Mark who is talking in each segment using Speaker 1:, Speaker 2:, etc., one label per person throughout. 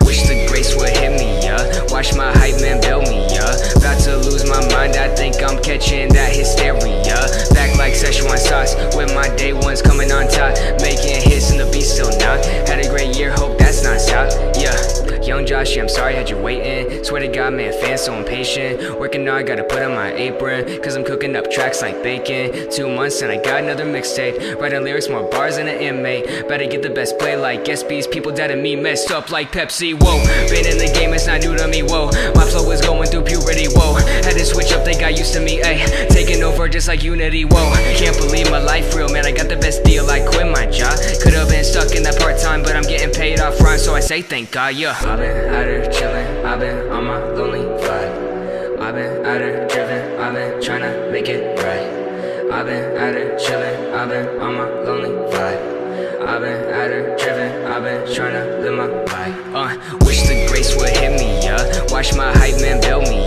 Speaker 1: Wish the grace would hit me, watch my hype man build me, about to lose my mind, I think I'm catching that hysteria. Back like Szechuan sauce, with my day ones coming on top, making hits in the beat still not. Had a great year, hope that's not stop, yeah. Young Josh, yeah, I'm sorry had you waiting. Swear to God, man, fans so impatient. Working hard, gotta put on my apron, cause I'm cooking up tracks like bacon. 2 months and I got another mixtape, writing lyrics, more bars than an inmate. Better get the best play like SBs, people doubted me, messed up like Pepsi, whoa. Been in the game, it's not new to me, whoa. My flow is going through puberty, whoa. Had to switch up, they got used to me, ayy. Taking over just like Unity, whoa. Can't believe my life real, man, I got the best deal, I quit my job. Could've been stuck in that part-time, but I'm getting paid off front, so I say thank God, yeah. I've been out here chillin', I've been on my lonely vibe. I've been out here driven, I've been tryna make it right. I've been out here chillin', I've been on my lonely vibe. I've been out here driven, I've been tryna live my life. Wish the grace would hit me, watch my hype man build me,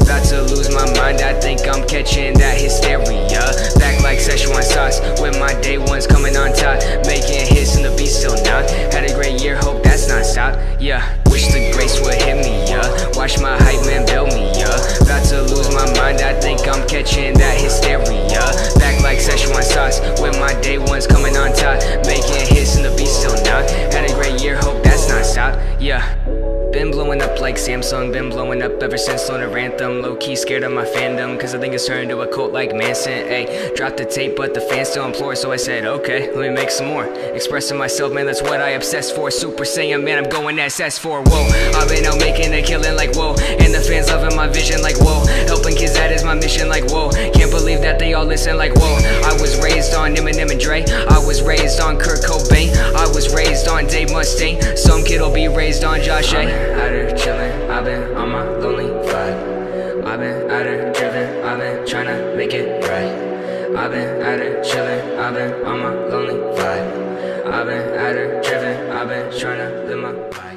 Speaker 1: about to lose my mind, I think I'm catching that hysteria. Back like Szechuan sauce, with my day ones coming on top, making hits in the beat still not. Had a great year, hope that's not stop, yeah. Wish the grace would hit me, watch my hype man build me, about to lose my mind, I think I'm catching that hysteria. Back like Szechuan sauce, with my day ones coming on top, making hits in the beat still not. Had a great year, hope that's not stop, yeah. Been blowing up like Samsung, been blowing up ever since Loner Anthem. Low-key scared of my fandom, cause I think it's turned into a cult like Manson. Ayy, dropped the tape but the fans still implore, so I said okay, let me make some more. Expressing myself, man, that's what I obsess for. Super Saiyan, man, I'm going SS4, whoa. I've been out making a killing like whoa, and the fans loving my vision like whoa. Helping kids, that is my mission like whoa. Can't believe that they all listen like whoa. I was raised on Eminem and Dre, I was raised on Kurt Cobain, I was raised on Dave Mustaine. Some kid'll be raised on Josh A. Out here chillin', I've been on my lonely vibe. I've been out here driven, I've been tryna make it right. I've been out here chillin', I've been on my lonely vibe. I've been out here driven, I've been tryna live my life.